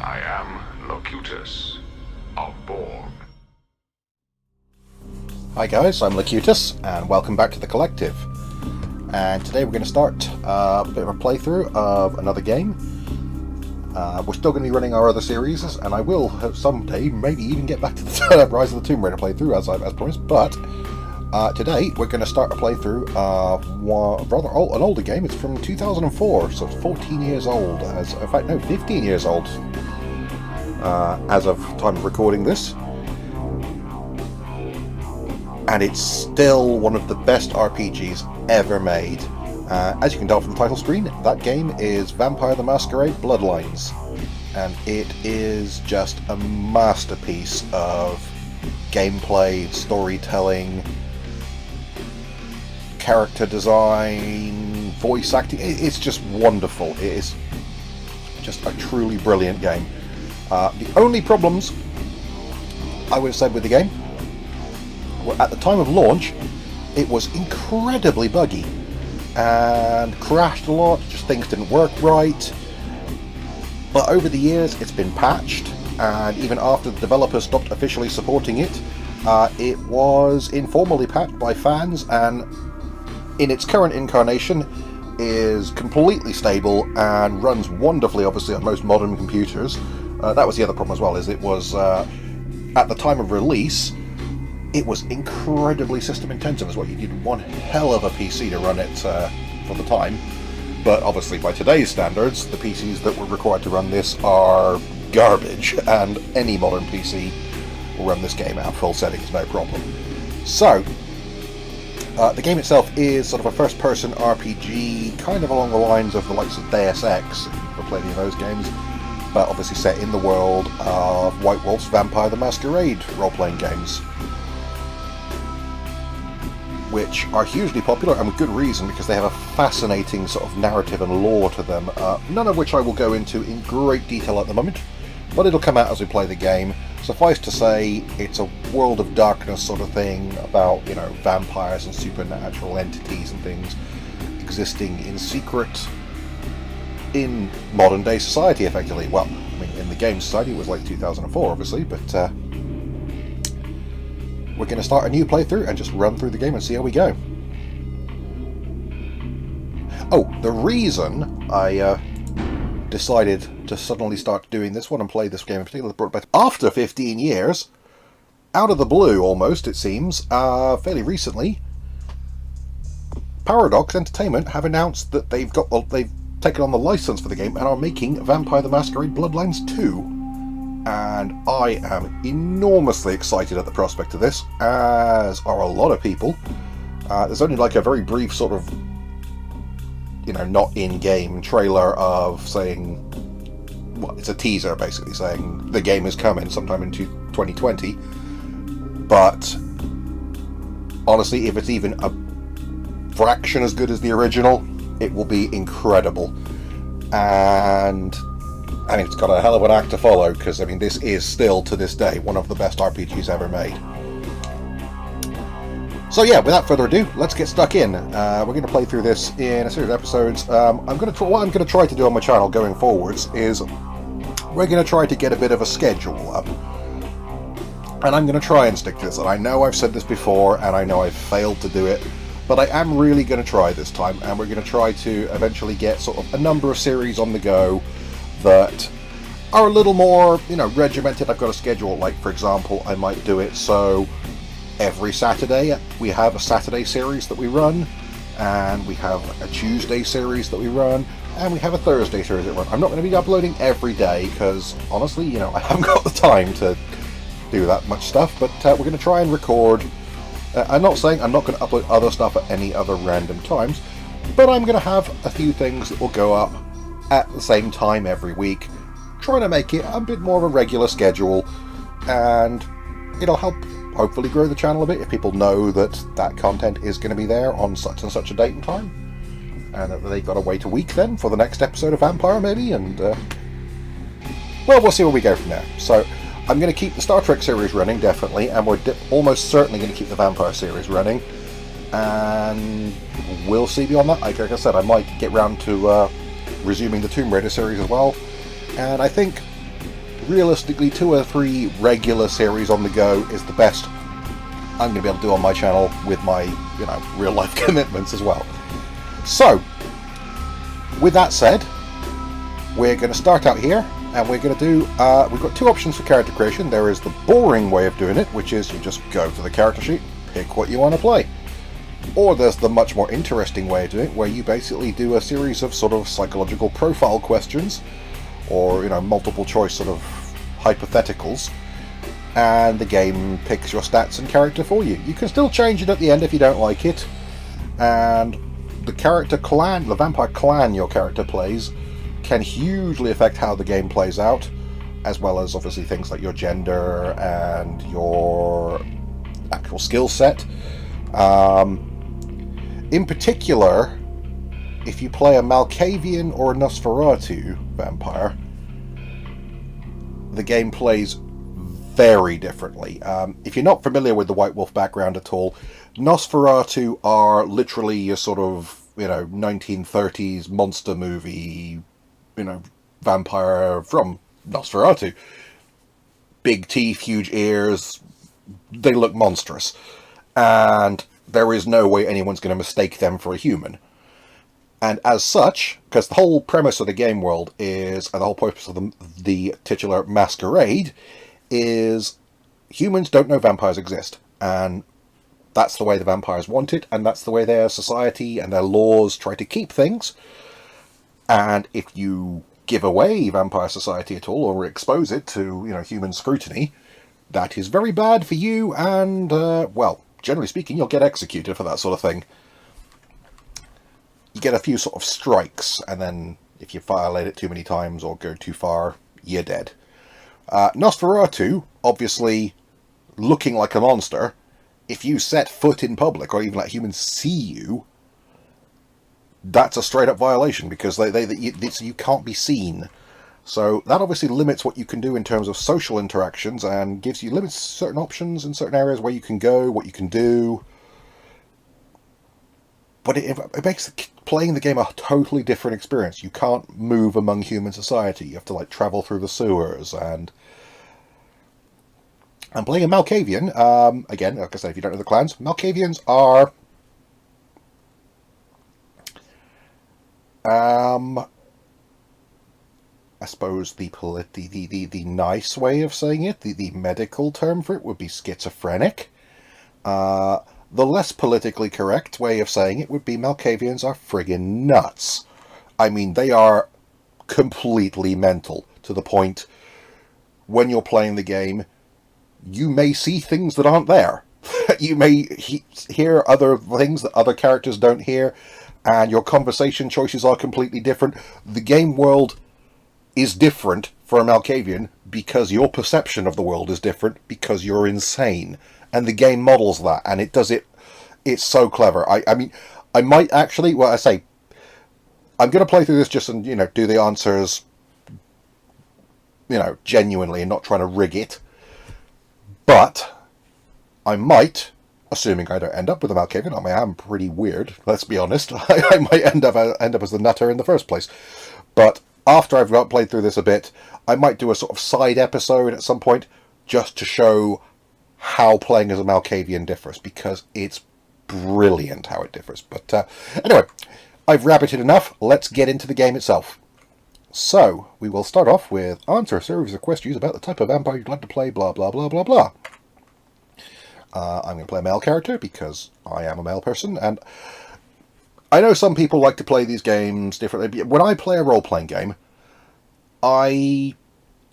I am Locutus of Borg. Hi guys, I'm Locutus, and welcome back to the Collective. And today we're going to start a bit of a playthrough of another game. We're still going to be running our other series, and I will someday maybe even get back to the Rise of the Tomb Raider playthrough as promised. But today we're going to start a playthrough of an older game. It's from 2004, so it's 14 years old. In fact, no, 15 years old as of time of recording this. And it's still one of the best RPGs ever made. As you can tell from the title screen, that game is Vampire The Masquerade Bloodlines. And it is just a masterpiece of gameplay, storytelling, character design, voice acting. It's just wonderful. It is just a truly brilliant game. The only problems I would have said with the game, at the time of launch, it was incredibly buggy and crashed a lot, just things didn't work right. But over the years it's been patched, and even after the developers stopped officially supporting it, it was informally patched by fans, and in its current incarnation is completely stable and runs wonderfully, obviously, on most modern computers. That was the other problem as well, is it was, at the time of release, it was incredibly system intensive as well. You needed one hell of a PC to run it for the time. But obviously by today's standards, the PCs that were required to run this are garbage, and any modern PC will run this game at full settings, no problem. So, the game itself is sort of a first-person RPG, kind of along the lines of the likes of Deus Ex, if you've played any of those games, but obviously set in the world of White Wolf's Vampire the Masquerade role-playing games, which are hugely popular, and with good reason, because they have a fascinating sort of narrative and lore to them, none of which I will go into in great detail at the moment, but it'll come out as we play the game. Suffice to say, it's a world of darkness sort of thing about, you know, vampires and supernatural entities and things existing in secret in modern day society, effectively. Well, I mean, in the game society it was like 2004, obviously, but we're going to start a new playthrough and just run through the game and see how we go. Oh, the reason I decided to suddenly start doing this one and play this game in particular brought back after 15 years, out of the blue almost, it seems, fairly recently, Paradox Entertainment have announced that they've taken on the license for the game and are making Vampire the Masquerade Bloodlines 2. And I am enormously excited at the prospect of this, as are a lot of people. There's only like a very brief sort of, you know, not in-game trailer of saying, well, it's a teaser basically saying the game is coming sometime in 2020. But honestly, if it's even a fraction as good as the original, it will be incredible. And I mean, it's got a hell of an act to follow, because, I mean, this is still, to this day, one of the best RPGs ever made. So yeah, without further ado, let's get stuck in. We're going to play through this in a series of episodes. What I'm going to try to do on my channel going forwards is we're going to try to get a bit of a schedule up. And I'm going to try and stick to this. And I know I've said this before, and I know I've failed to do it, but I am really going to try this time, and we're going to try to eventually get sort of a number of series on the go that are a little more, you know, regimented. I've got a schedule, like, for example, I might do it so every Saturday we have a Saturday series that we run, and we have a Tuesday series that we run, and we have a Thursday series that we run. I'm not going to be uploading every day, because, honestly, you know, I haven't got the time to do that much stuff, but we're going to try and record. I'm not saying I'm not going to upload other stuff at any other random times, but I'm going to have a few things that will go up at the same time every week, trying to make it a bit more of a regular schedule, and it'll help hopefully grow the channel a bit if people know that that content is going to be there on such and such a date and time, and that they've got to wait a week then for the next episode of Vampire maybe, and well, we'll see where we go from there. So I'm going to keep the Star Trek series running, definitely, and we're almost certainly going to keep the Vampire series running, and we'll see beyond that. Like I said, I might get round to resuming the Tomb Raider series as well, and I think realistically 2 or 3 regular series on the go is the best I'm going to be able to do on my channel with my, real life commitments as well. So, with that said, we're going to start out here, and we're going to do, we've got 2 options for character creation. There is the boring way of doing it, which is you just go to the character sheet, pick what you want to play. Or there's the much more interesting way of doing it, where you basically do a series of sort of psychological profile questions, or, multiple choice sort of hypotheticals, and the game picks your stats and character for you. You can still change it at the end if you don't like it, and the character clan, the vampire clan your character plays, can hugely affect how the game plays out, as well as obviously things like your gender and your actual skill set. In particular, if you play a Malkavian or a Nosferatu vampire, the game plays very differently. If you're not familiar with the White Wolf background at all, Nosferatu are literally your sort of, 1930s monster movie, vampire from Nosferatu. Big teeth, huge ears, they look monstrous. And there is no way anyone's going to mistake them for a human. And as such, because the whole premise of the game world is, and the whole purpose of the titular masquerade, is humans don't know vampires exist, and that's the way the vampires want it, and that's the way their society and their laws try to keep things. And if you give away vampire society at all, or expose it to, human scrutiny, that is very bad for you, and, well, generally speaking, you'll get executed for that sort of thing. You get a few sort of strikes, and then if you violate it too many times or go too far, you're dead. Nosferatu, obviously looking like a monster, if you set foot in public or even let humans see you, that's a straight up violation, because you can't be seen. So that obviously limits what you can do in terms of social interactions, and limits certain options in certain areas where you can go, what you can do. But it makes playing the game a totally different experience. You can't move among human society. You have to travel through the sewers, and playing a Malkavian, again, like I said, if you don't know the clans, Malkavians are I suppose the nice way of saying it, the medical term for it would be schizophrenic. The less politically correct way of saying it would be Malkavians are friggin' nuts. I mean, they are completely mental, to the point when you're playing the game, you may see things that aren't there. You may hear other things that other characters don't hear, and your conversation choices are completely different. The game world is different for a Malkavian because your perception of the world is different, because you're insane. And the game models that, and it does it. It's so clever. I mean, I might actually, well, I say, I'm going to play through this just and, do the answers, genuinely and not trying to rig it. But I might, assuming I don't end up with a Malkavian, I am pretty weird, let's be honest. I might end up as the nutter in the first place. But after I've played through this a bit, I might do a sort of side episode at some point just to show how playing as a Malkavian differs, because it's brilliant how it differs. But anyway, I've rabbited enough. Let's get into the game itself. So, we will start off with answer a series of questions about the type of vampire you'd like to play, blah, blah, blah, blah, blah. I'm going to play a male character because I am a male person, and I know some people like to play these games differently. When I play a role-playing game, I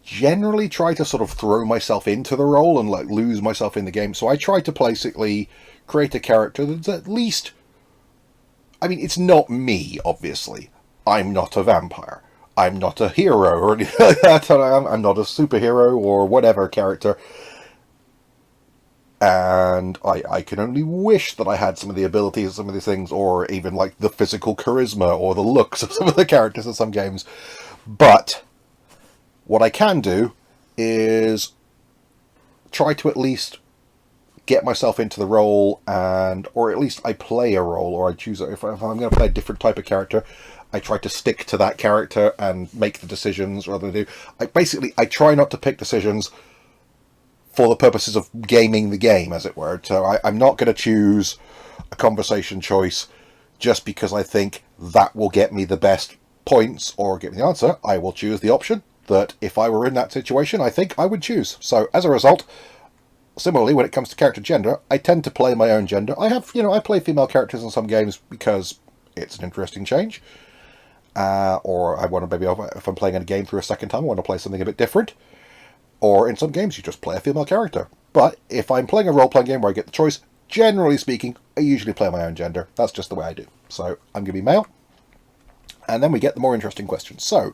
generally try to sort of throw myself into the role and lose myself in the game. So I try to basically create a character that's at least, I mean, it's not me, obviously. I'm not a vampire. I'm not a hero or anything like that. I'm not a superhero or whatever character. And I can only wish that I had some of the abilities of some of these things, or even the physical charisma or the looks of some of the characters in some games. But what I can do is try to at least get myself into the role, or at least I play a role, or I choose, if I'm going to play a different type of character, I try to stick to that character and make the decisions rather than I try not to pick decisions for the purposes of gaming the game, as it were. So I'm not going to choose a conversation choice just because I think that will get me the best points or get me the answer. I will choose the option that if I were in that situation, I think I would choose. So as a result, similarly, when it comes to character gender, I tend to play my own gender. I play female characters in some games because it's an interesting change. Or I want to maybe, if I'm playing a game through a second time, I want to play something a bit different. Or in some games, you just play a female character. But if I'm playing a role-playing game where I get the choice, generally speaking, I usually play my own gender. That's just the way I do. So I'm going to be male. And then we get the more interesting questions. So,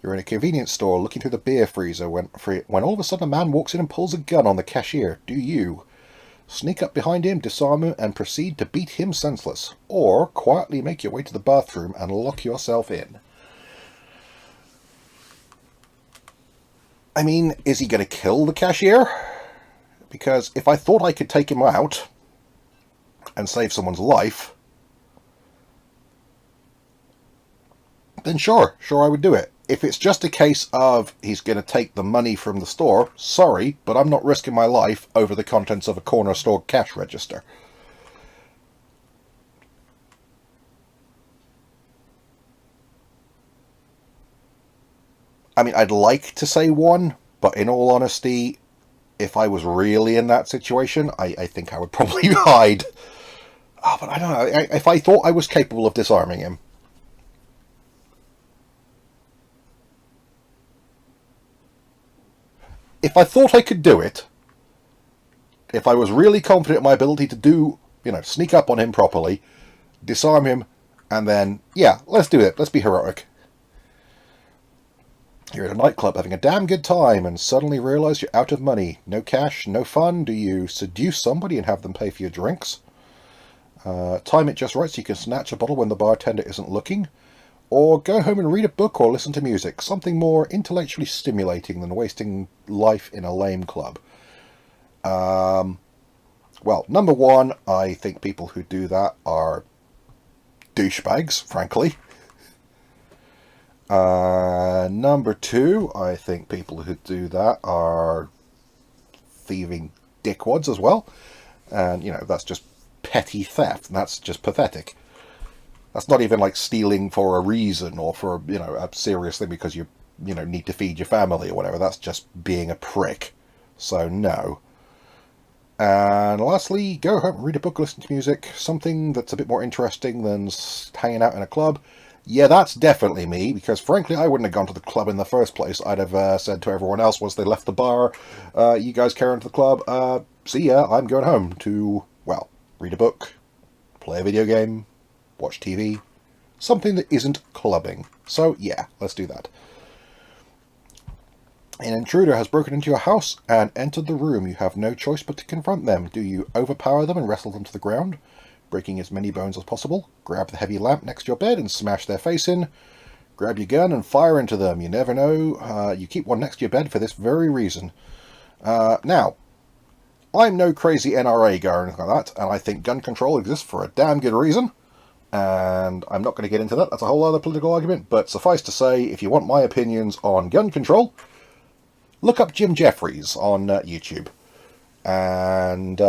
you're in a convenience store looking through the beer freezer when all of a sudden a man walks in and pulls a gun on the cashier. Do you sneak up behind him, disarm him, and proceed to beat him senseless? Or quietly make your way to the bathroom and lock yourself in? I mean, is he going to kill the cashier? Because if I thought I could take him out and save someone's life, then sure I would do it. If it's just a case of he's going to take the money from the store, sorry, but I'm not risking my life over the contents of a corner store cash register. I mean, I'd like to say one, but in all honesty, if I was really in that situation, I think I would probably hide. Oh, but I don't know. If I thought I was capable of disarming him, if I thought I could do it, if I was really confident in my ability to do, sneak up on him properly, disarm him, and then, yeah, let's do it. Let's be heroic. You're at a nightclub having a damn good time and suddenly realise you're out of money. No cash, no fun. Do you seduce somebody and have them pay for your drinks? Time it just right so you can snatch a bottle when the bartender isn't looking? Or go home and read a book or listen to music, something more intellectually stimulating than wasting life in a lame club. Well, number one, I think people who do that are douchebags, frankly. Number two, I think people who do that are thieving dickwads as well. And, that's just petty theft, and that's just pathetic. That's not even like stealing for a reason or for, a serious thing because you need to feed your family or whatever. That's just being a prick. So, no. And lastly, go home, read a book, listen to music. Something that's a bit more interesting than hanging out in a club. Yeah, that's definitely me, because frankly, I wouldn't have gone to the club in the first place. I'd have said to everyone else once they left the bar, you guys carry on to the club. See ya, I'm going home to, read a book, play a video game, watch TV, something that isn't clubbing. So yeah, let's do that. An intruder has broken into your house and entered the room. You have no choice but to confront them. Do you overpower them and wrestle them to the ground, breaking as many bones as possible? Grab the heavy lamp next to your bed and smash their face in? Grab your gun and fire into them. You never know. You keep one next to your bed for this very reason. Now, I'm no crazy NRA guy or anything like that, and I think gun control exists for a damn good reason. And I'm not going to get into that. That's a whole other political argument. But suffice to say, if you want my opinions on gun control, look up Jim Jeffries on YouTube. And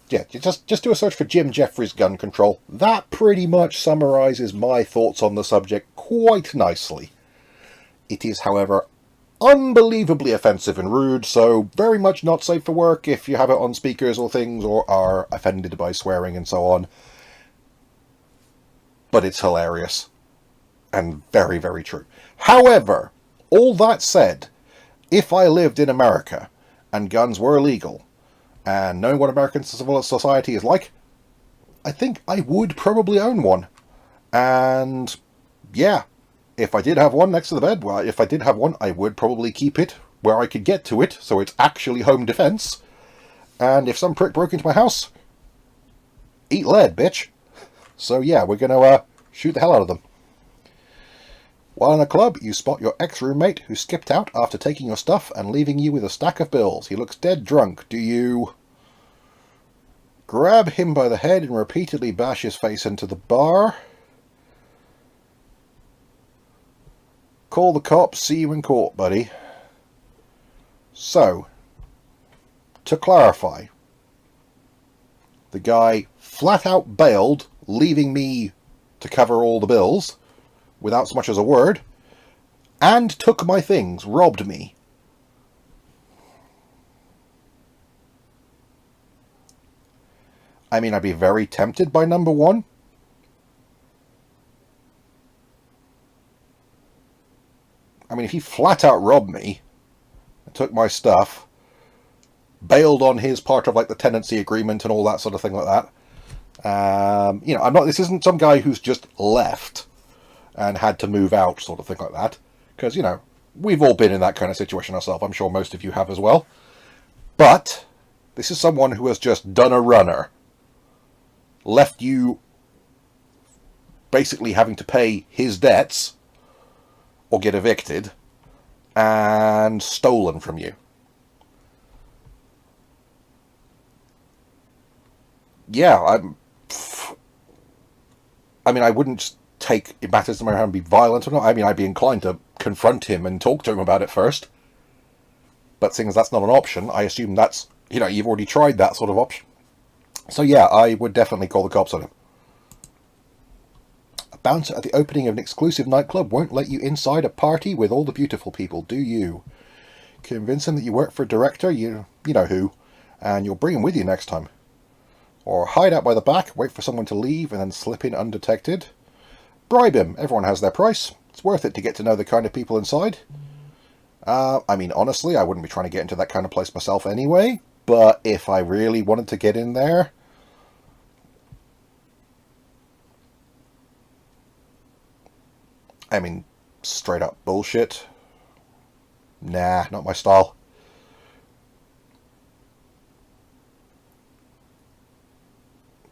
yeah, just do a search for Jim Jeffries gun control. That pretty much summarises my thoughts on the subject quite nicely. It is, however, unbelievably offensive and rude, so very much not safe for work if you have it on speakers or things or are offended by swearing and so on. But it's hilarious and very, very true. However, all that said, if I lived in America and guns were illegal, and knowing what American civil society is like, I think I would probably own one. And yeah, if I did have one next to the bed, if I did have one, I would probably keep it where I could get to it, so it's actually home defense. And if some prick broke into my house, eat lead, bitch. So yeah, we're going to shoot the hell out of them. While in a club, you spot your ex-roommate who skipped out after taking your stuff and leaving you with a stack of bills. He looks dead drunk. Do you grab him by the head and repeatedly bash his face into the bar. Call the cops, see you in court, buddy. So, to clarify, the guy flat out bailed, leaving me to cover all the bills, without so much as a word, and took my things, robbed me. I mean, I'd be very tempted by number one. I mean, if he flat out robbed me, and took my stuff, bailed on his part of like the tenancy agreement and all that sort of thing like that. You know, this isn't some guy who's just left and had to move out sort of thing like that. Because, you know, we've all been in that kind of situation ourselves. I'm sure most of you have as well. But this is someone who has just done a runner. Left you basically having to pay his debts or get evicted and stolen from you. Yeah, I mean, I wouldn't take it matters to my hand and be violent or not. I mean, I'd be inclined to confront him and talk to him about it first. But seeing as that's not an option, I assume that's, you know, you've already tried that sort of option. So yeah, I would definitely call the cops on him. A bouncer at the opening of an exclusive nightclub won't let you inside a party with all the beautiful people, do you? Convince him that you work for a director, you know who, and you'll bring him with you next time. Or hide out by the back, wait for someone to leave, and then slip in undetected. Bribe him, everyone has their price. It's worth it to get to know the kind of people inside. I mean, honestly, I wouldn't be trying to get into that kind of place myself anyway. But if I really wanted to get in there, I mean, straight up bullshit. Nah, not my style.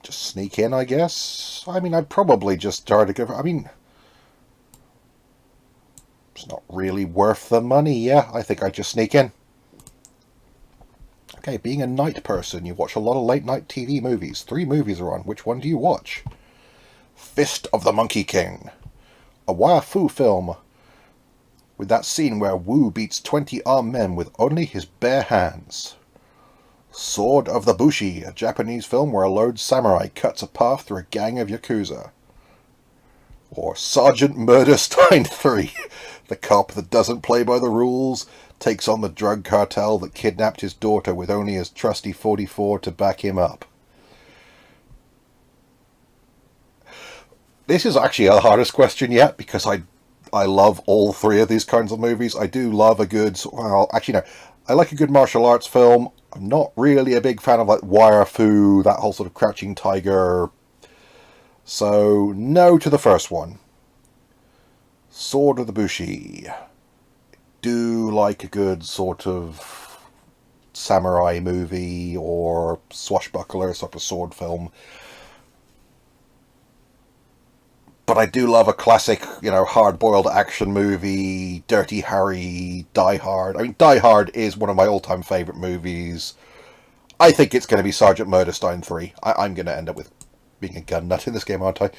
Just sneak in, I guess. I mean, I'd probably just try to go. I mean, it's not really worth the money. Yeah, I think I'd just sneak in. Okay, being a night person, you watch a lot of late night TV movies. 3 movies are on. Which one do you watch? Fist of the Monkey King. A Waifu film with that scene where Wu beats 20 armed men with only his bare hands. Sword of the Bushi, a Japanese film where a lone samurai cuts a path through a gang of Yakuza. Or Sergeant Murderstein 3, the cop that doesn't play by the rules, takes on the drug cartel that kidnapped his daughter with only his trusty 44 to back him up. This is actually the hardest question yet, because I love all 3 of these kinds of movies. I do love a good, well, actually no, I like a good martial arts film. I'm not really a big fan of like Wire Fu, that whole sort of Crouching Tiger. So no to the first one. Sword of the Bushi. Do like a good sort of samurai movie or swashbuckler sort of sword film. But I do love a classic, you know, hard-boiled action movie, Dirty Harry, Die Hard. I mean, Die Hard is one of my all-time favourite movies. I think it's going to be Sergeant Murderstein 3. I'm going to end up with being a gun nut in this game, aren't I?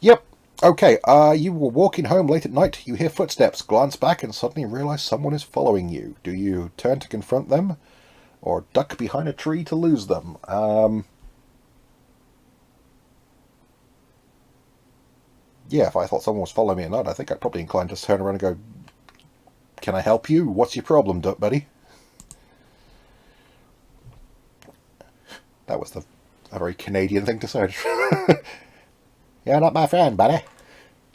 Yep. Okay, you were walking home late at night, you hear footsteps, glance back and suddenly realise someone is following you. Do you turn to confront them? Or duck behind a tree to lose them? Yeah, if I thought someone was following me or not, I think I'd probably inclined to turn around and go, can I help you? What's your problem, duck buddy? That was a very Canadian thing to say. You're not my friend, buddy.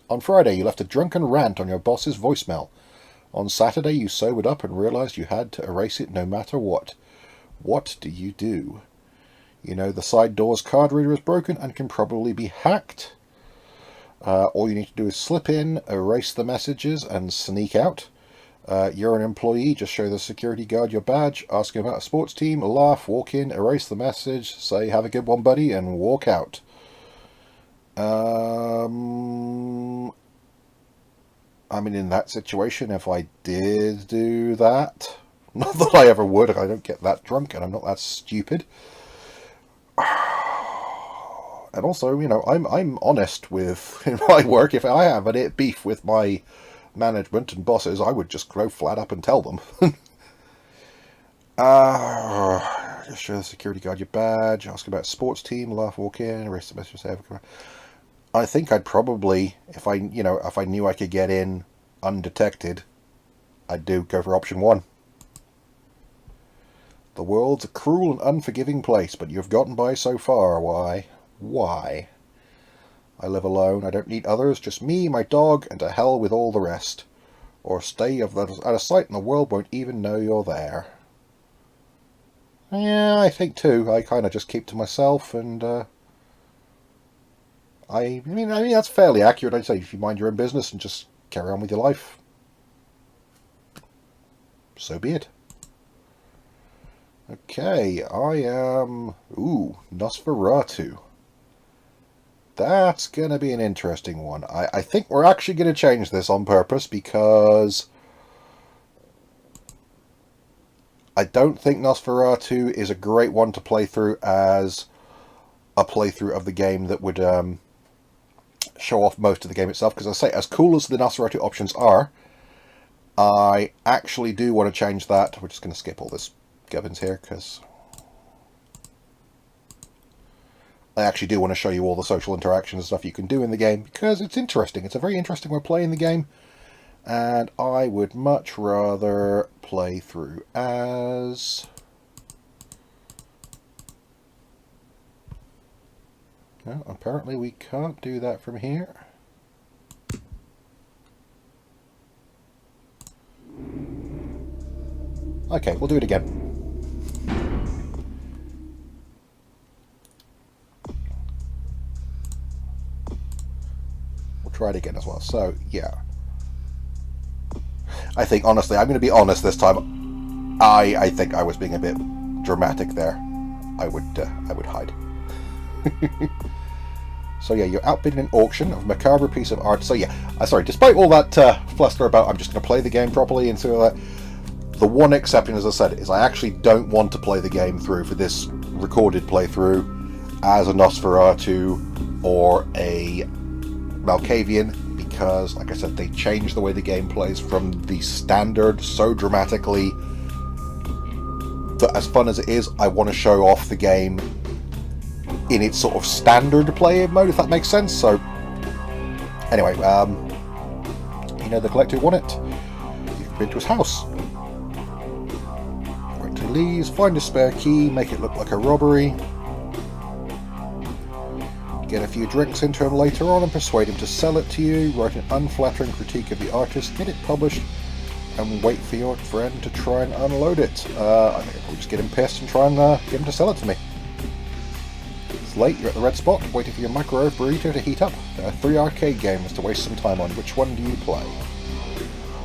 On Friday, you left a drunken rant on your boss's voicemail. On Saturday, you sobered up and realised you had to erase it no matter what. What do you do? You know the side door's card reader is broken and can probably be hacked. All you need to do is slip in, erase the messages, and sneak out. You're an employee, just show the security guard your badge, ask him about a sports team, laugh, walk in, erase the message, say have a good one buddy, and walk out. I mean, in that situation, if I did do that, not that I ever would, I don't get that drunk and I'm not that stupid. And also, you know, I'm honest with in my work. If I have a beef with my management and bosses, I would just go flat up and tell them. Just show the security guard your badge. Ask about sports team. Laugh, walk in. Erase the message. I think I'd probably, if I knew I could get in undetected, I'd go for option 1. The world's a cruel and unforgiving place, but you've gotten by so far. Why? Why? I live alone. I don't need others. Just me, my dog, and to hell with all the rest. Or stay out of sight, and the world won't even know you're there. Yeah, I think too. I kind of just keep to myself, and I mean that's fairly accurate. I'd say if you mind your own business and just carry on with your life, so be it. Okay, I am... Ooh, Nosferatu. That's going to be an interesting one. I think we're actually going to change this on purpose because I don't think Nosferatu is a great one to play through as a playthrough of the game that would show off most of the game itself. Because I say, as cool as the Nosferatu options are, I actually do want to change that. We're just going to skip all this Gubbins here because I actually do want to show you all the social interactions and stuff you can do in the game because it's interesting. It's a very interesting way of playing the game, and I would much rather play through as... No, apparently we can't do that from here. Okay, we'll do it again. Try it again as well. So yeah, I think honestly, I'm going to be honest this time. I think I was being a bit dramatic there. I would hide. So yeah, you're outbidding an auction of a macabre piece of art. So yeah, sorry. Despite all that fluster about, I'm just going to play the game properly and so that. The one exception, as I said, is I actually don't want to play the game through for this recorded playthrough as a Nosferatu or a Malkavian, because like I said, they changed the way the game plays from the standard so dramatically that, as fun as it is, I want to show off the game in its sort of standard play mode, if that makes sense. So anyway, you know the collector who won it. You've been to his house. Right to Lee's, find a spare key, make it look like a robbery. Get a few drinks into him later on and persuade him to sell it to you. Write an unflattering critique of the artist, get it published, and wait for your friend to try and unload it. I think I'll probably just get him pissed and try and get him to sell it to me. It's late, you're at the red spot, waiting for your microwave burrito to heat up. There are 3 arcade games to waste some time on. Which one do you play?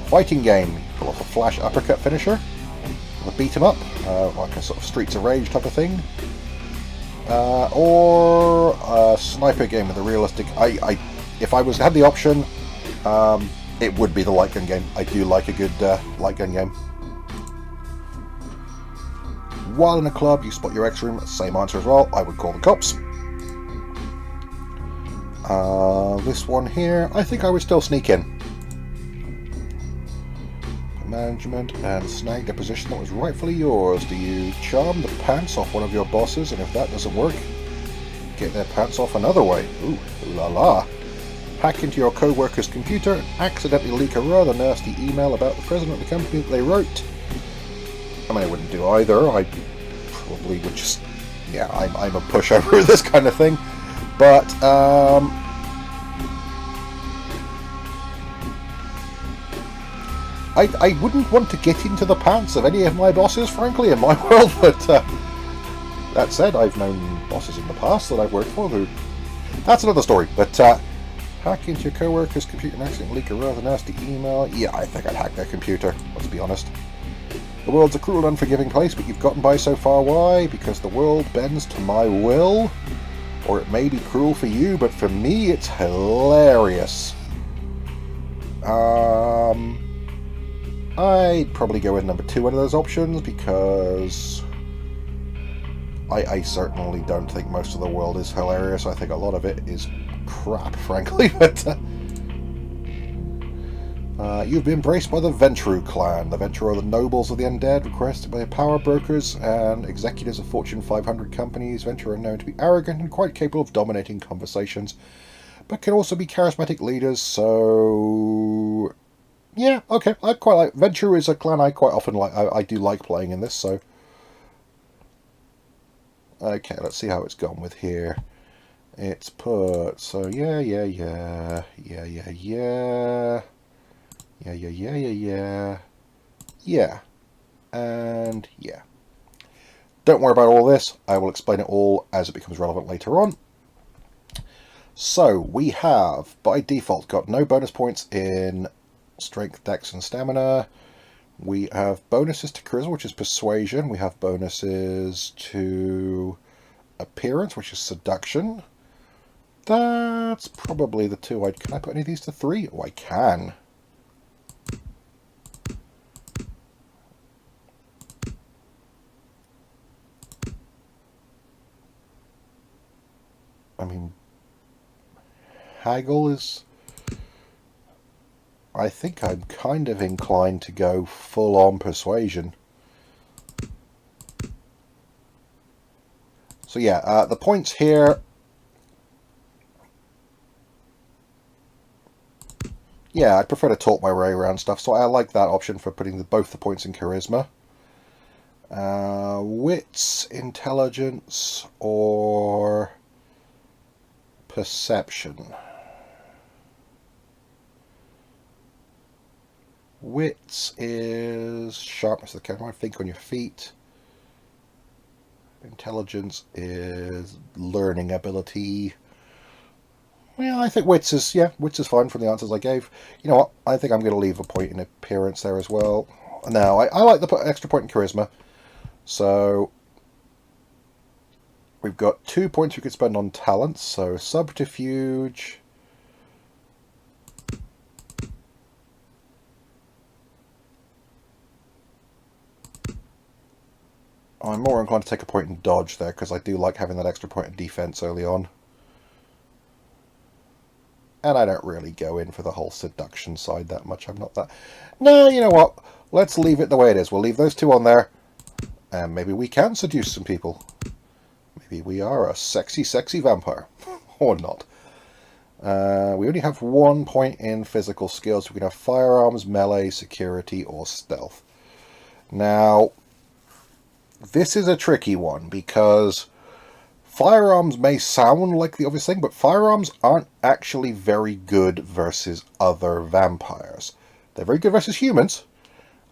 Fighting game. Pull off a flash uppercut finisher. A beat 'em up, like a sort of Streets of Rage type of thing. Or a sniper game with a realistic... if I had the option, it would be the light gun game. I do like a good light gun game. While in a club, you spot your ex-room. Same answer as well. I would call the cops. This one here, I think I would still sneak in. Management and snag the position that was rightfully yours. Do you charm the pants off one of your bosses, and if that doesn't work, get their pants off another way? Ooh la la. Hack into your co-worker's computer and accidentally leak a rather nasty email about the president of the company that they wrote. I mean, I wouldn't do either. I probably would just... Yeah, I'm a pushover with this kind of thing. But, I wouldn't want to get into the pants of any of my bosses, frankly, in my world, but that said, I've known bosses in the past that I've worked for who... That's another story, but hack into your co-worker's computer and accidentally leak a rather nasty email. Yeah, I think I'd hack their computer, let's be honest. The world's a cruel and unforgiving place, but you've gotten by so far. Why? Because the world bends to my will? Or it may be cruel for you, but for me it's hilarious. I'd probably go with number 2 out of those options, because I certainly don't think most of the world is hilarious. I think a lot of it is crap, frankly. But you've been embraced by the Ventru clan. The Ventru are the nobles of the undead, requested by power brokers and executives of Fortune 500 companies. Ventru are known to be arrogant and quite capable of dominating conversations, but can also be charismatic leaders. So yeah, okay, I quite like Ventru. Is a clan I quite often like. I do like playing in this. So okay, let's see how it's gone with here. It's put, so yeah, and yeah. Don't worry about all this. I will explain it all as it becomes relevant later on. So we have, by default, got no bonus points in strength, dex, and stamina. We have bonuses to charisma, which is persuasion. We have bonuses to appearance, which is seduction. That's probably the two Can I put any of these to 3? Oh, I can. I mean, haggle is... I think I'm kind of inclined to go full-on persuasion. So yeah, the points here... Yeah, I prefer to talk my way around stuff, so I like that option for putting both the points in charisma. Wits, intelligence, or perception. Wits is sharpness of the camera, think on your feet. Intelligence is learning ability. Well, I think wits is fine from the answers I gave. You know what? I think I'm going to leave a point in appearance there as well. Now, I like the extra point in charisma. So, we've got 2 points we could spend on talents. So, subterfuge. I'm more inclined to take a point in dodge there, because I do like having that extra point in defense early on. And I don't really go in for the whole seduction side that much. I'm not that... No, you know what? Let's leave it the way it is. We'll leave those 2 on there. And maybe we can seduce some people. Maybe we are a sexy, sexy vampire. Or not. We only have 1 point in physical skills. We can have firearms, melee, security, or stealth. Now, this is a tricky one, because firearms may sound like the obvious thing, but firearms aren't actually very good versus other vampires. They're very good versus humans,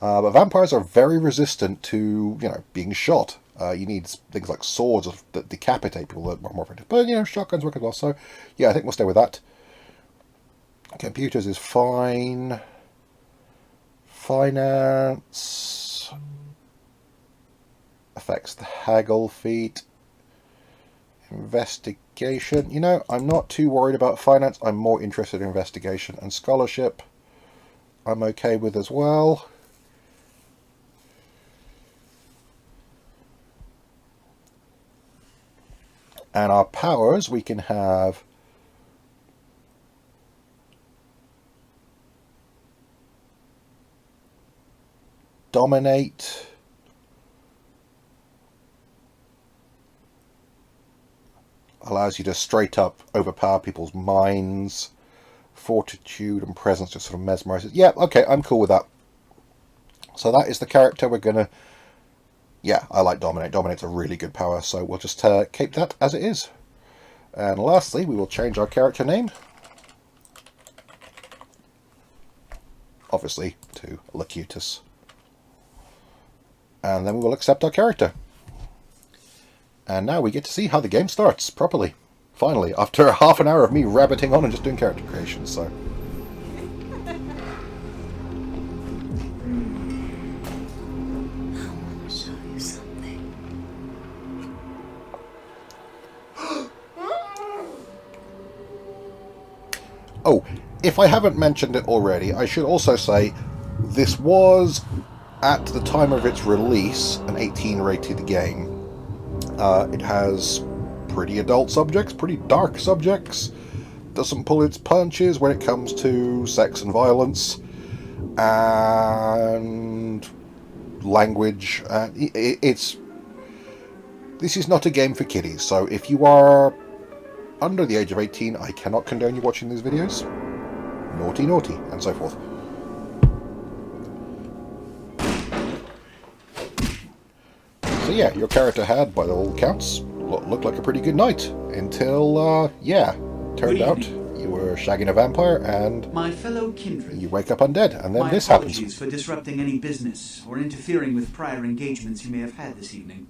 but vampires are very resistant to, being shot. You need things like swords that decapitate people that are more effective. But, shotguns work as well. So, yeah, I think we'll stay with that. Computers is fine. Finance affects the haggle feat. Investigation. I'm not too worried about finance. I'm more interested in investigation. And scholarship, I'm okay with as well. And our powers, we can have dominate, allows you to straight up overpower people's minds. Fortitude and presence just sort of mesmerizes. Yeah, okay, I'm cool with that. So that is the character we're going to... Yeah, I like Dominate. Dominate's a really good power, so we'll just keep that as it is. And lastly, we will change our character name. Obviously, to Locutus. And then we will accept our character. And now we get to see how the game starts properly. Finally, after half an hour of me rabbiting on and just doing character creation, so... Oh, if I haven't mentioned it already, I should also say this was, at the time of its release, an 18 rated game. It has pretty adult subjects, pretty dark subjects. Doesn't pull its punches when it comes to sex and violence and language. This is not a game for kiddies, so if you are under the age of 18, I cannot condone you watching these videos. Naughty, naughty, and so forth. So yeah, your character had, by all accounts, looked like a pretty good night. Until, turned out you were shagging a vampire and my fellow kindred, you wake up undead, and then this my happens. apologies for disrupting any business or interfering with prior engagements you may have had this evening.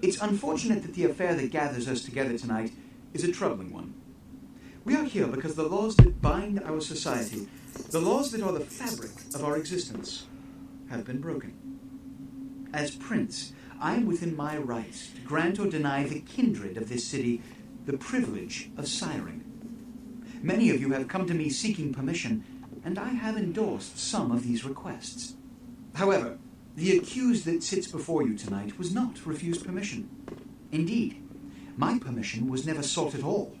It's unfortunate that the affair that gathers us together tonight is a troubling one. We are here because the laws that bind our society, the laws that are the fabric of our existence, have been broken. As Prince, I am within my rights to grant or deny the kindred of this city the privilege of siring. Many of you have come to me seeking permission, and I have endorsed some of these requests. However, the accused that sits before you tonight was not refused permission. Indeed, my permission was never sought at all.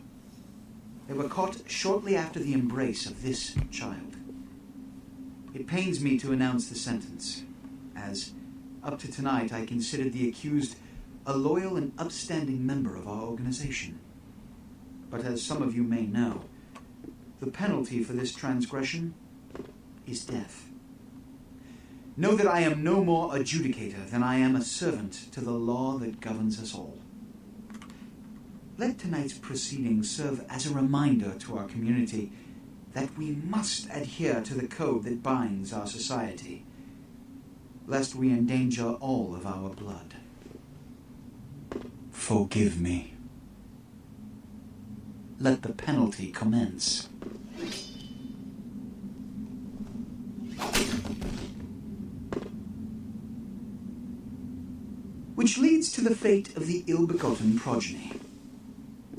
They were caught shortly after the embrace of this child. It pains me to announce the sentence, as up to tonight I considered the accused a loyal and upstanding member of our organization. But as some of you may know, the penalty for this transgression is death. Know that I am no more adjudicator than I am a servant to the law that governs us all. Let tonight's proceedings serve as a reminder to our community that we must adhere to the code that binds our society, lest we endanger all of our blood. Forgive me. Let the penalty commence. Which leads to the fate of the ill-begotten progeny.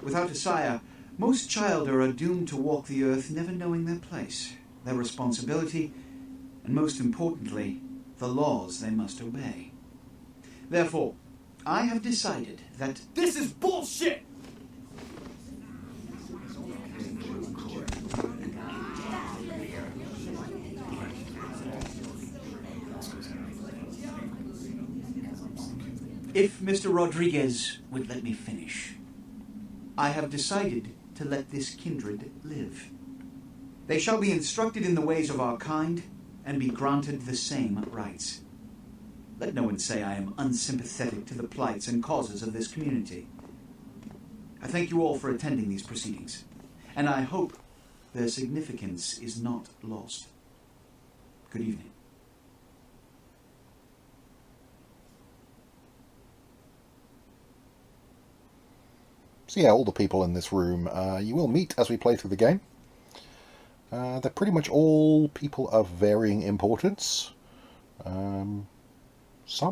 Without a sire, most childer are doomed to walk the earth never knowing their place, their responsibility, and most importantly, the laws they must obey. Therefore, I have decided that this is bullshit! if Mr. Rodriguez would let me finish, I have decided to let this kindred live. They shall be instructed in the ways of our kind and be granted the same rights. Let no one say I am unsympathetic to the plights and causes of this community. I thank you all for attending these proceedings, and I hope their significance is not lost. Good evening. So yeah, all the people in this room you will meet as we play through the game. They're pretty much all people of varying importance. Some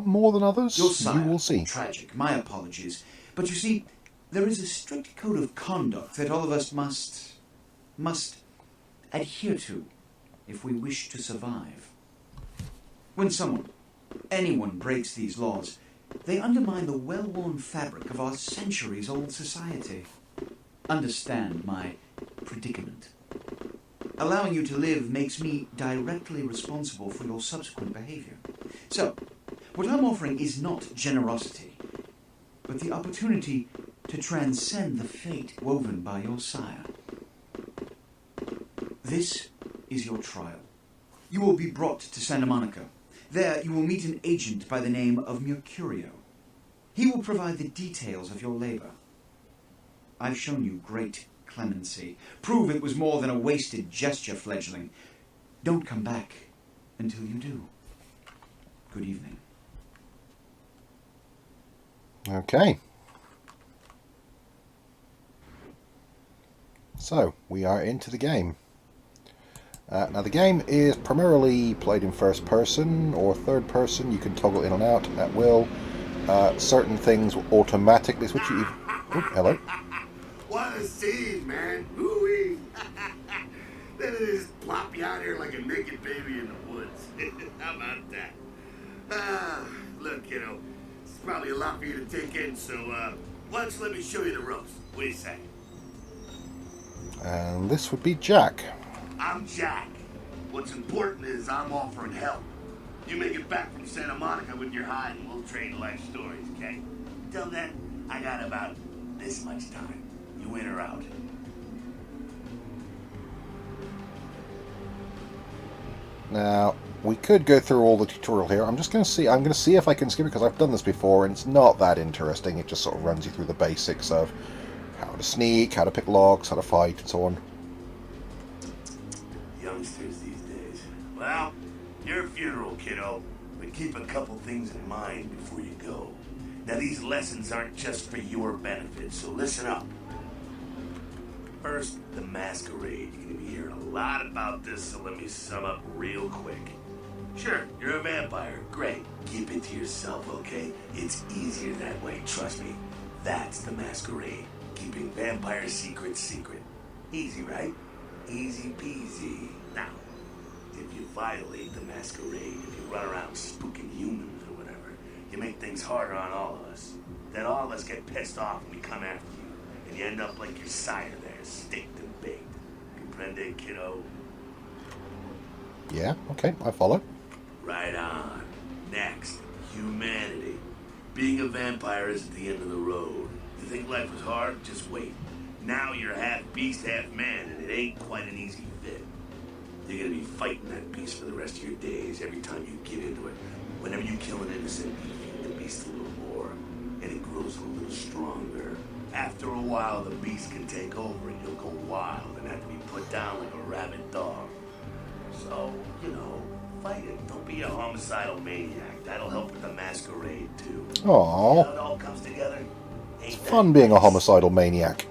more than others. Your sire, you will see. Tragic. My apologies. But you see, there is a strict code of conduct that all of us must adhere to if we wish to survive. When anyone breaks these laws, they undermine the well-worn fabric of our centuries-old society. Understand my predicament. Allowing you to live makes me directly responsible for your subsequent behavior. So, what I'm offering is not generosity, but the opportunity to transcend the fate woven by your sire. This is your trial. You will be brought to Santa Monica. There you will meet an agent by the name of Mercurio. He will provide the details of your labor. I've shown you great clemency. Prove it was more than a wasted gesture, fledgling. Don't come back until you do. Good evening. Okay. So, we are into the game. Now the game is primarily played in first person or third person. You can toggle in and out at will. Certain things will automatically switch you. Oh, hello. What a scene, man. Hoo-wee. Then it just plop you out here like a naked baby in the woods. How about that? Look, kiddo, probably a lot for you to take in, so, why don't you let me show you the ropes? What do you say? And this would be Jack. I'm Jack. What's important is I'm offering help. You make it back from Santa Monica with your hide and we'll trade life stories, okay? Till then, I got about this much time. You in or out? Now, we could go through all the tutorial here. I'm going to see if I can skip it, because I've done this before and it's not that interesting. It just sort of runs you through the basics of how to sneak, how to pick locks, how to fight, and so on. Youngsters these days. Well, your funeral, kiddo. But keep a couple things in mind before you go. Now, these lessons aren't just for your benefit, so listen up. First, the Masquerade. You're gonna be hearing a lot about this, so let me sum up real quick. Sure, you're a vampire. Great. Keep it to yourself, okay? It's easier that way, trust me. That's the Masquerade. Keeping vampire secrets secret. Easy, right? Easy peasy. Now, if you violate the Masquerade, if you run around spooking humans or whatever, you make things harder on all of us. Then all of us get pissed off and we come after you. And you end up like your sire there, staked and baked. Comprende, kiddo? Yeah, okay, I follow. Right on. Next, humanity. Being a vampire isn't the end of the road. You think life was hard? Just wait. Now you're half beast, half man, and it ain't quite an easy fit. You're gonna be fighting that beast for the rest of your days every time you get into it. Whenever you kill an innocent, you feed the beast a little more, and it grows a little stronger. After a while, the beast can take over and you'll go wild and have to be put down like a rabid dog. So, fight it. Don't be a homicidal maniac. That'll help with the Masquerade, too. Aww. How it all comes together? It's fun being a homicidal maniac.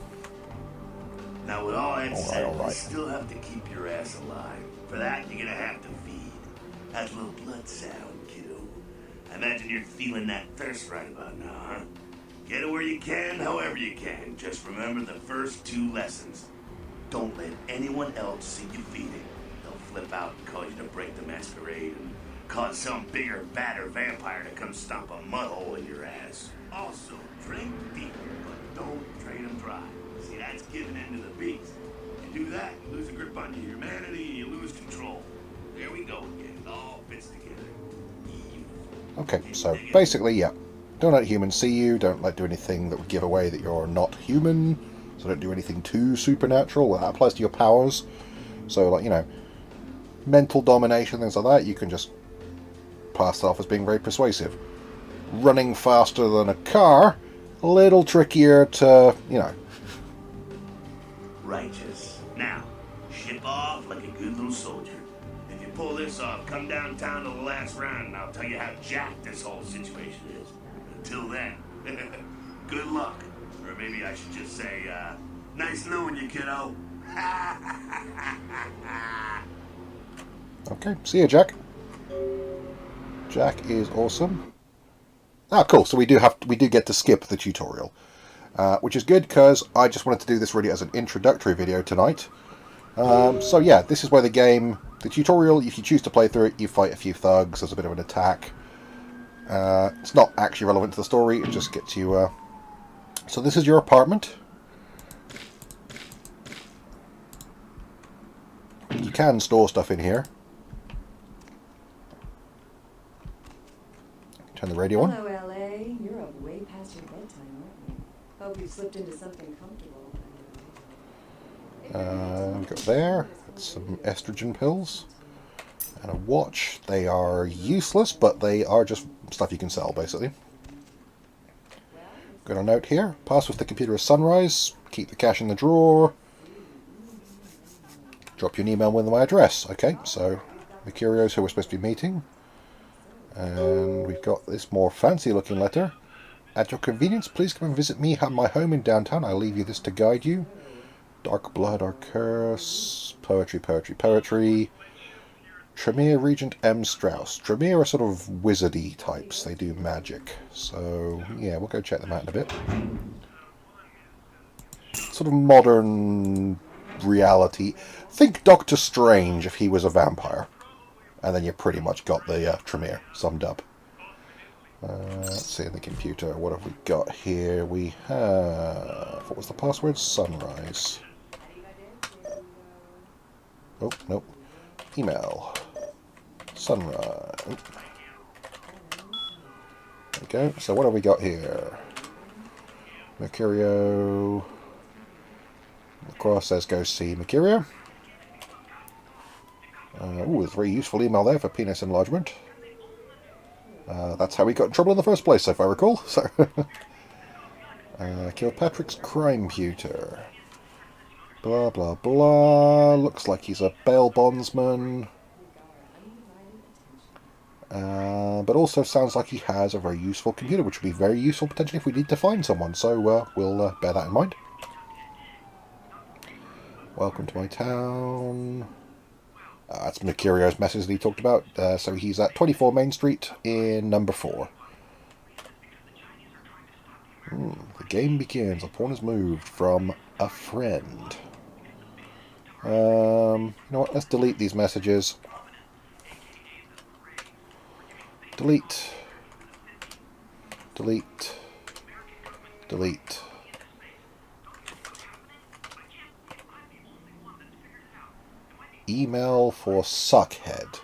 Now, with all that said, all right. you still have to keep your ass alive. For that, you're gonna have to feed. That little blood sound, kiddo. I imagine you're feeling that thirst right about now, huh? Get it where you can, however you can. Just remember the first 2 lessons. Don't let anyone else see you feeding. They'll flip out and call you to break the Masquerade and cause some bigger, badder vampire to come stomp a mud hole in your ass. Also, drink deep, but don't drain them dry. See, that's giving in to the beast. You do that, you lose a grip on your humanity, you lose control. There we go again. It all fits together. Okay, so basically, yeah. Don't let humans see you, don't do anything that would give away that you're not human, so don't do anything too supernatural. Well, that applies to your powers. So, like, mental domination, things like that, you can just pass that off as being very persuasive. Running faster than a car, a little trickier to, Righteous. Now, ship off like a good little soldier. If you pull this off, come downtown to the last round and I'll tell you how jacked this whole situation is. Until then, good luck. Or maybe I should just say, nice knowing you, kiddo. Okay, see ya, Jack. Jack is awesome. Ah, cool. So we do get to skip the tutorial, which is good because I just wanted to do this really as an introductory video tonight. So yeah, this is where the tutorial, if you choose to play through it, you fight a few thugs. There's a bit of an attack. It's not actually relevant to the story. It just gets you. So this is your apartment. You can store stuff in here. Turn the radio on. Hello, LA. You're up way past your bedtime, aren't you? Hope you've slipped into something comfortable. We've got there some estrogen pills and a watch. They are useless, but they are just stuff you can sell, basically. Got a note here. Pass with the computer at sunrise. Keep the cash in the drawer. Drop you an email with my address. Okay, so the Curios who we're supposed to be meeting. And we've got this more fancy looking letter. At your convenience, please come and visit me at my home in downtown. I'll leave you this to guide you. Dark blood or curse. Poetry, poetry, poetry. Tremere Regent M. Strauss. Tremere are sort of wizardy types. They do magic. So, yeah, we'll go check them out in a bit. Sort of modern reality. Think Doctor Strange if he was a vampire. And then you pretty much got the Tremere summed up. Let's see in the computer, what have we got here? We have... What was the password? Sunrise. Oh, nope. Email. Sunrise. Oh. There we go. So what have we got here? Mercurio. Cross says go see Mercurio. Ooh, there's a very useful email there for penis enlargement. That's how we got in trouble in the first place, if I recall. So, Kilpatrick's crime computer. Blah, blah, blah. Looks like he's a bail bondsman. But also sounds like he has a very useful computer, which would be very useful potentially if we need to find someone. So, we'll bear that in mind. Welcome to my town. That's Mercurio's message that he talked about. So he's at 24 Main Street in number 4. The game begins. A pawn is moved from a friend. You know what? Let's delete these messages. Delete. Delete. Delete. Email for Suckhead.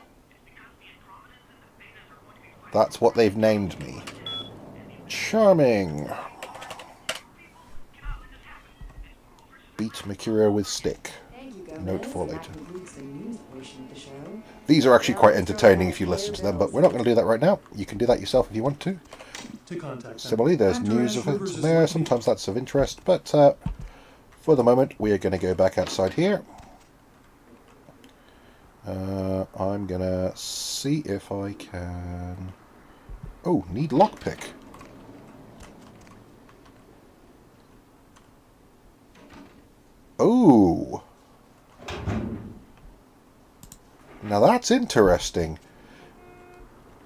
That's what they've named me. Charming. Beat Mercurio with stick. Note for later. These are actually quite entertaining if you listen to them, but we're not going to do that right now. You can do that yourself if you want to. Similarly, there's news of it there. Sometimes that's of interest, but for the moment, we are going to go back outside here. I'm gonna see if I can... Oh, need lockpick. Oh! Now that's interesting.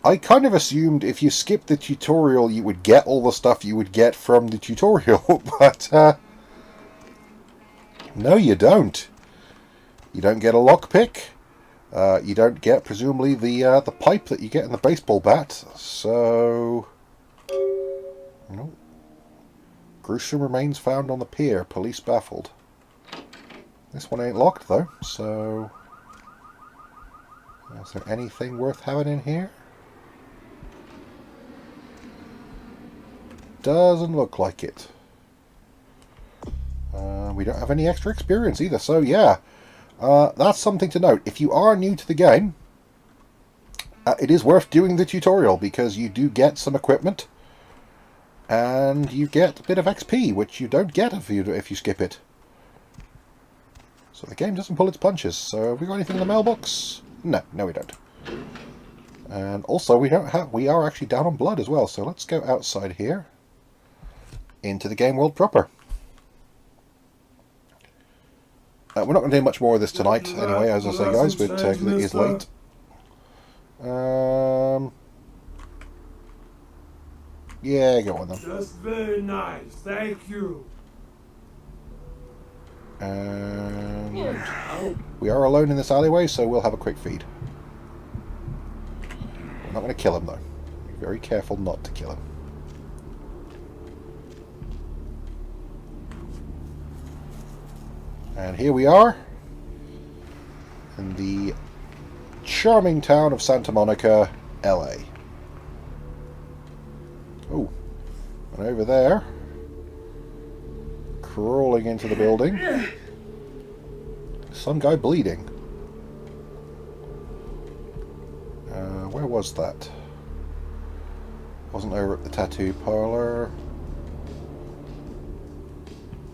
I kind of assumed if you skipped the tutorial you would get all the stuff you would get from the tutorial, but no you don't. You don't get a lockpick. You don't get, presumably, the pipe that you get in the baseball bat. So, no. Gruesome remains found on the pier. Police baffled. This one ain't locked though. So, is there anything worth having in here? Doesn't look like it. We don't have any extra experience either. So yeah. That's something to note. If you are new to the game, it is worth doing the tutorial because you do get some equipment and you get a bit of XP, which you don't get if you skip it. So the game doesn't pull its punches. So have we got anything in the mailbox? No, we don't. And also we are actually down on blood as well. So let's go outside here into the game world proper. We're not going to do much more of this tonight, anyway, as I say, guys, but it is late. Yeah, go on then. Just very nice, thank you. And we are alone in this alleyway, so we'll have a quick feed. We're not going to kill him, though. Be very careful not to kill him. And here we are in the charming town of Santa Monica, LA. Oh, and over there, crawling into the building, some guy bleeding. Where was that? Wasn't over at the tattoo parlor.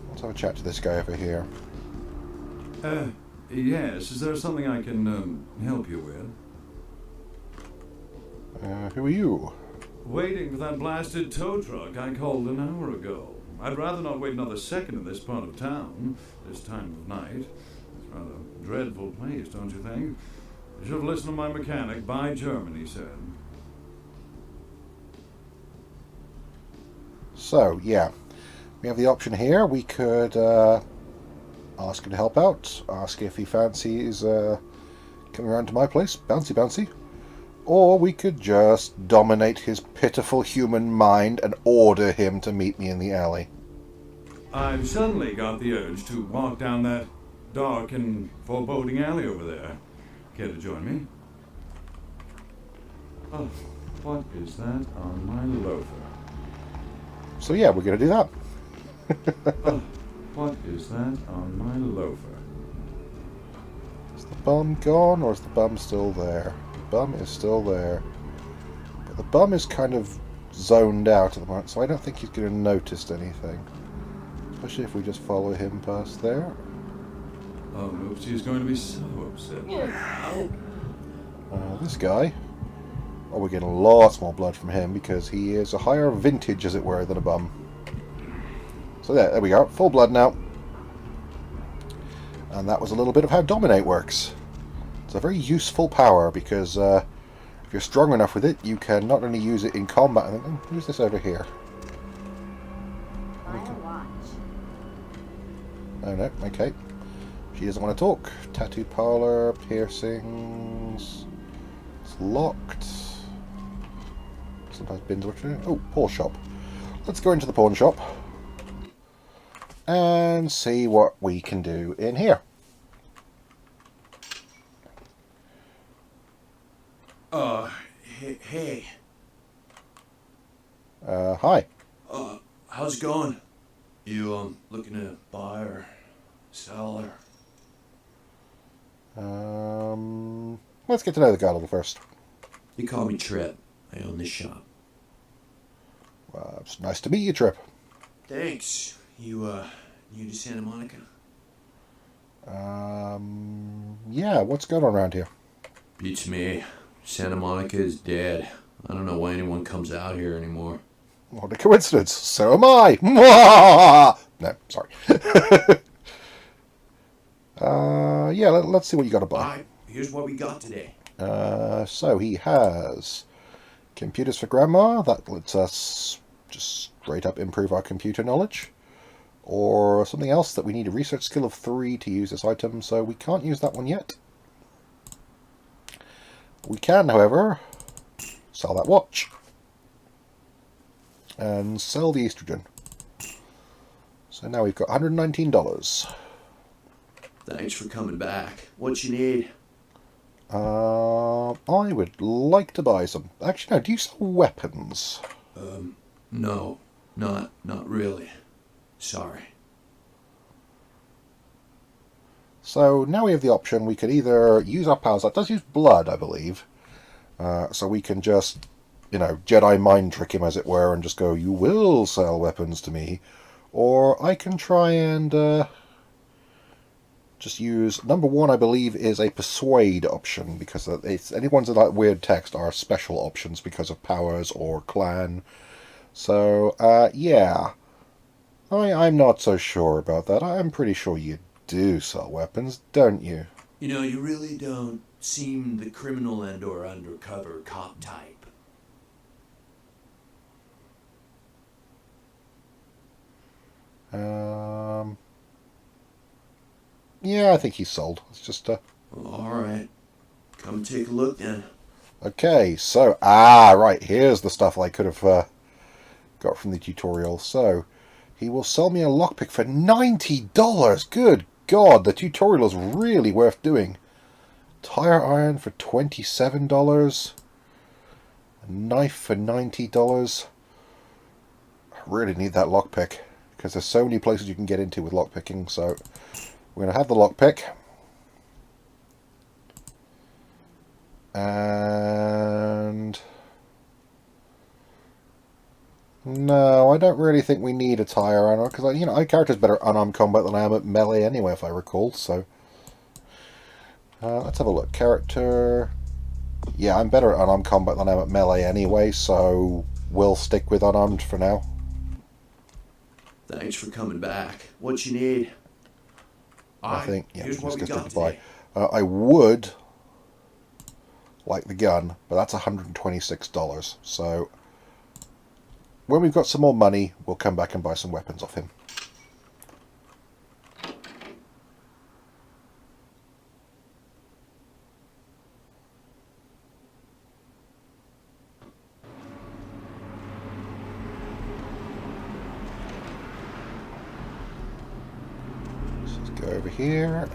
Let's have a chat to this guy over here. Yes, is there something I can help you with? Who are you? Waiting for that blasted tow truck I called an hour ago. I'd rather not wait another second in this part of town, this time of night. It's rather a dreadful place, don't you think? You should have listened to my mechanic. Buy German, he said. So, yeah. We have the option here. We could ask him to help out. Ask if he fancies coming around to my place. Bouncy, bouncy. Or we could just dominate his pitiful human mind and order him to meet me in the alley. I've suddenly got the urge to walk down that dark and foreboding alley over there. Care to join me? Oh, what is that on my loafer? So yeah, we're going to do that. Oh, what is that on my loafer? Is the bum gone, or is the bum still there? The bum is still there. But the bum is kind of zoned out at the moment, so I don't think he's going to notice anything. Especially if we just follow him past there. Oh, Oopsie is going to be so upset. This guy. Oh, we're getting lots more blood from him because he is a higher vintage, as it were, than a bum. So there we go. Full blood now. And that was a little bit of how Dominate works. It's a very useful power because if you're strong enough with it, you can not only use it in combat. I think, who's this over here? Oh no, okay. She doesn't want to talk. Tattoo parlor, piercings. It's locked. Sometimes bins what you're doing. Oh, pawn shop. Let's go into the pawn shop and see what we can do in here. Hey. Hi. How's it going? You, looking to buy or sell or... Let's get to know the guy a little first. You call me Trip. I own this shop. It's nice to meet you, Trip. Thanks. You, new to Santa Monica? Yeah, what's going on around here? Beats me. Santa Monica is dead. I don't know why anyone comes out here anymore. What a coincidence. So am I. No, sorry. Yeah, let's see what you got to buy. Alright, here's what we got today. So he has computers for grandma. That lets us just straight up improve our computer knowledge. Or something else that we need a research skill of 3 to use this item, so we can't use that one yet. We can, however, sell that watch. And sell the estrogen. So now we've got $119. Thanks for coming back. What you need? I would like to buy some. Actually, no, do you sell weapons? No. Not really. Sorry. So now we have the option. We could either use our powers. That does use blood, I believe. So we can just, Jedi mind trick him, as it were, and just go, you will sell weapons to me. Or I can try and just use... Number 1, I believe, is a persuade option, because any ones of that weird text are special options because of powers or clan. So, yeah. I'm not so sure about that. I'm pretty sure you do sell weapons, don't you? You really don't seem the criminal and or undercover cop type. Yeah, I think he's sold. It's just Alright. Come take a look then. Okay, so right, here's the stuff I could have got from the tutorial. So he will sell me a lockpick for $90. Good God, the tutorial is really worth doing. Tire iron for $27. A knife for $90. I really need that lockpick because there's so many places you can get into with lockpicking. So we're going to have the lockpick. And no, I don't really think we need a tire iron because our character's better at unarmed combat than I am at melee anyway, if I recall. So let's have a look. Character. Yeah, I'm better at unarmed combat than I am at melee anyway, so we'll stick with unarmed for now. Thanks for coming back. What you need? I think, yeah, here's what we just got to buy. today. I would like the gun, but that's $126. So when we've got some more money, we'll come back and buy some weapons off him. over here.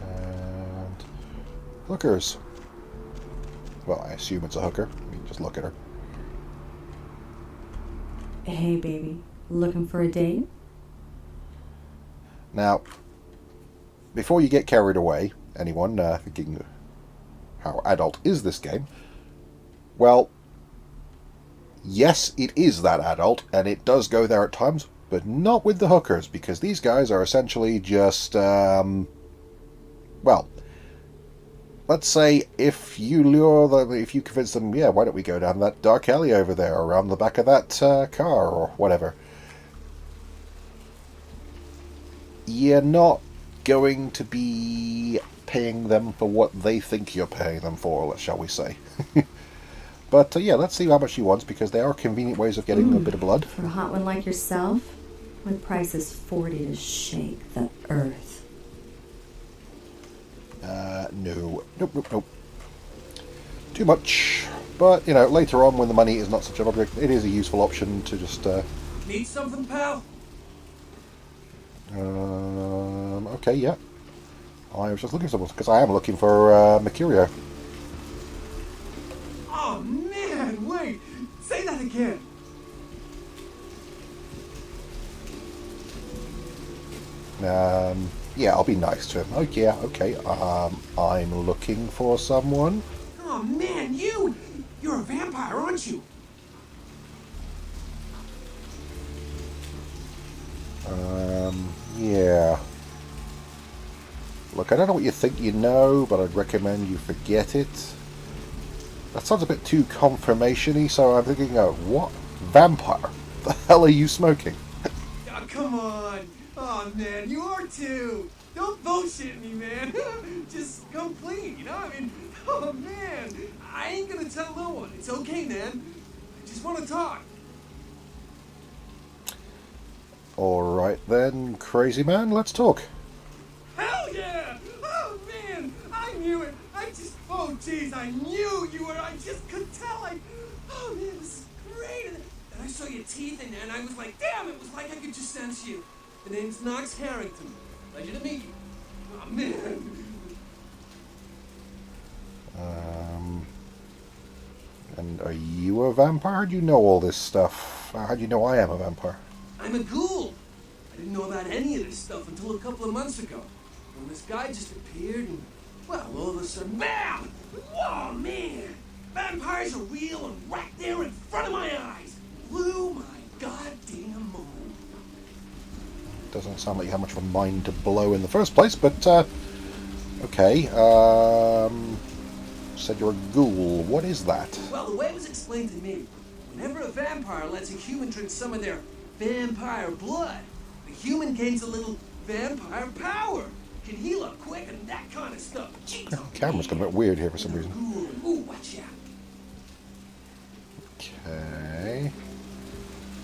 And hookers. Well, I assume it's a hooker. I mean, just look at her. Hey, baby. Looking for a date? Now, before you get carried away, anyone thinking, how adult is this game? Well, yes, it is that adult, and it does go there at times, but not with the hookers, because these guys are essentially just, well, let's say if you lure them, if you convince them, yeah, why don't we go down that dark alley over there, around the back of that car, or whatever. You're not going to be paying them for what they think you're paying them for, shall we say. But yeah, let's see how much she wants, because there are convenient ways of getting a bit of blood. For a hot one like yourself, with prices 40 to shake the earth. No. Nope. Too much. But, you know, later on when the money is not such an object, it is a useful option to just... Need something, pal? Okay, yeah. I was just looking for someone, because I am looking for Mercurio. Oh, man, wait. Say that again. Yeah, I'll be nice to him. Oh, yeah, okay. I'm looking for someone. Oh, man, you're a vampire, aren't you? Yeah. Look, I don't know what you think you know, but I'd recommend you forget it. That sounds a bit too confirmation-y, so I'm thinking, what? Vampire? The hell are you smoking? Oh, come on. Oh, man, you are too. Don't bullshit me, man. Just come clean, you know? I mean, oh, man. I ain't gonna tell no one. It's okay, man. I just want to talk. Alright then, crazy man, let's talk. Hell yeah! Oh, man, I knew it. Oh, jeez, I knew you were. I just could tell. Oh, man, this is great. And I saw your teeth, and I was like, damn, it was like I could just sense you. The name's Knox Harrington. Pleasure to meet you. Oh, man. And are you a vampire? How do you know all this stuff? How do you know I am a vampire? I'm a ghoul. I didn't know about any of this stuff until a couple of months ago. When this guy just appeared and, well, all of a sudden, BAM! Whoa, man! Vampires are real and right there in front of my eyes. Blew my goddamn mind. Doesn't sound like you have much of a mind to blow in the first place, but, okay, said you're a ghoul. What is that? Well, the way it was explained to me, whenever a vampire lets a human drink some of their vampire blood, the human gains a little vampire power. Can heal up quick and that kind of stuff. Jeez, The camera's got a bit weird here for some reason. Ooh, watch out. Okay.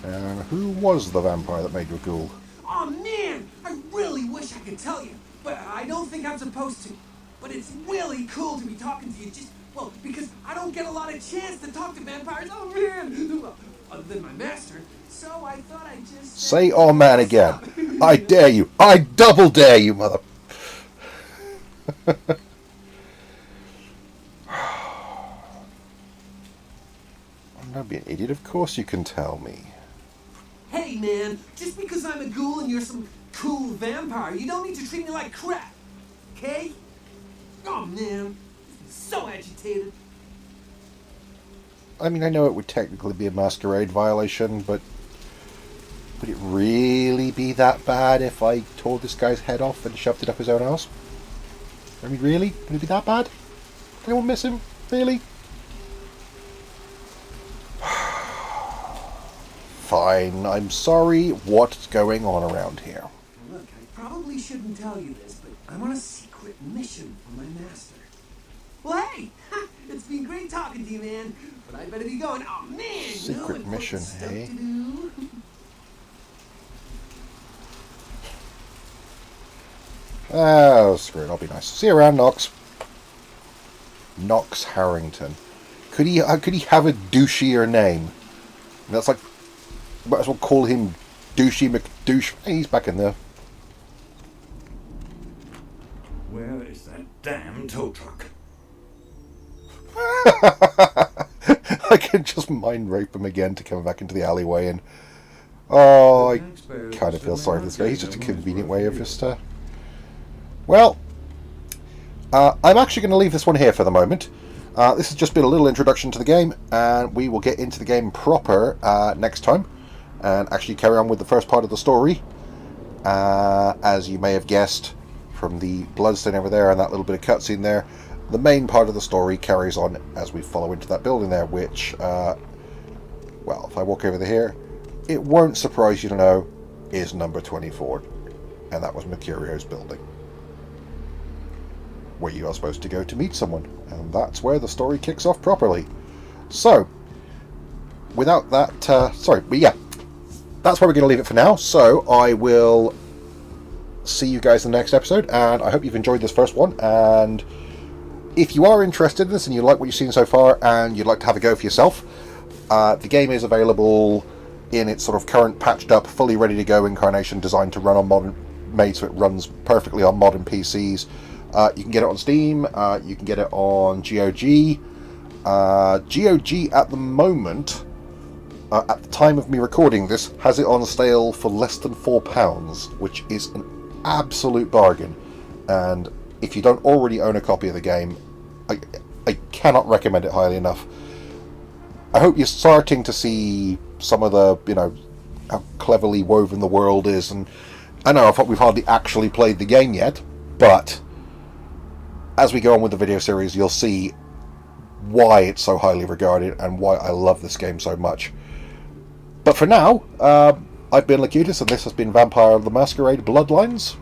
And who was the vampire that made you a ghoul? Oh, man, I really wish I could tell you, but I don't think I'm supposed to. But it's really cool to be talking to you just, well, because I don't get a lot of chance to talk to vampires. Oh, man. Well, other than my master. So I thought I'd just... Say "oh man" again. I dare you. I double dare you, mother... I'm not being an idiot. Of course you can tell me. Hey, man, just because I'm a ghoul and you're some cool vampire, you don't need to treat me like crap, okay? Oh, man, so agitated. I mean, I know it would technically be a masquerade violation, but would it really be that bad if I tore this guy's head off and shoved it up his own ass? I mean, really? Would it be that bad? Did anyone miss him? Really? Fine, I'm sorry. What's going on around here? Look, I probably shouldn't tell you this, but I'm on a secret mission for my master. Well, hey, it's been great talking to you, man, but I better be going. Oh, man! Secret mission, hey? Oh, screw it. I'll be nice. See you around, Knox. Knox Harrington. Could he have a douchier name? That's like, might as well call him douchey McDouche. Hey, he's back in there. Where is that damn tow truck? I can just mind rape him again to come back into the alleyway, and oh, I kind of feel sorry for this guy. He's just a convenient way of just well, I'm actually going to leave this one here for the moment. This has just been a little introduction to the game, and we will get into the game proper next time and actually carry on with the first part of the story. As you may have guessed from the bloodstain over there and that little bit of cutscene there, the main part of the story carries on as we follow into that building there, which, well, if I walk over here, it won't surprise you to know is number 24, and that was Mercurio's building, where you are supposed to go to meet someone, and that's where the story kicks off properly. So, without that, but yeah, that's where we're going to leave it for now. So I will see you guys in the next episode, and I hope you've enjoyed this first one. And if you are interested in this and you like what you've seen so far and you'd like to have a go for yourself, the game is available in its sort of current patched up, fully ready to go incarnation, designed to run on modern, made so it runs perfectly on modern PCs. You can get it on Steam, you can get it on GOG. GOG at the moment, at the time of me recording this, has it on sale for less than £4, which is an absolute bargain. And if you don't already own a copy of the game, I cannot recommend it highly enough. I hope you're starting to see some of the, you know, how cleverly woven the world is. And I know we've hardly actually played the game yet, but as we go on with the video series, you'll see why it's so highly regarded and why I love this game so much. But for now, I've been Locutus, and this has been Vampire the Masquerade Bloodlines.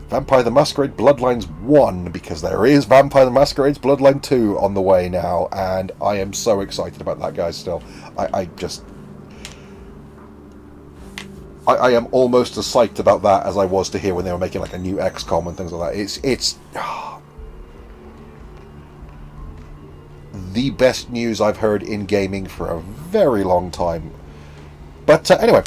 Vampire the Masquerade Bloodlines 1, because there is Vampire the Masquerade's Bloodline 2 on the way now, and I am so excited about that, guys, still. I am almost as psyched about that as I was to hear when they were making like a new XCOM and things like that. It's the best news I've heard in gaming for a very long time. But anyway,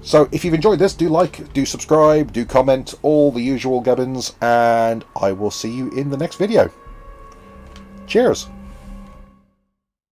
so if you've enjoyed this, do like, do subscribe, do comment, all the usual gubbins, and I will see you in the next video. Cheers!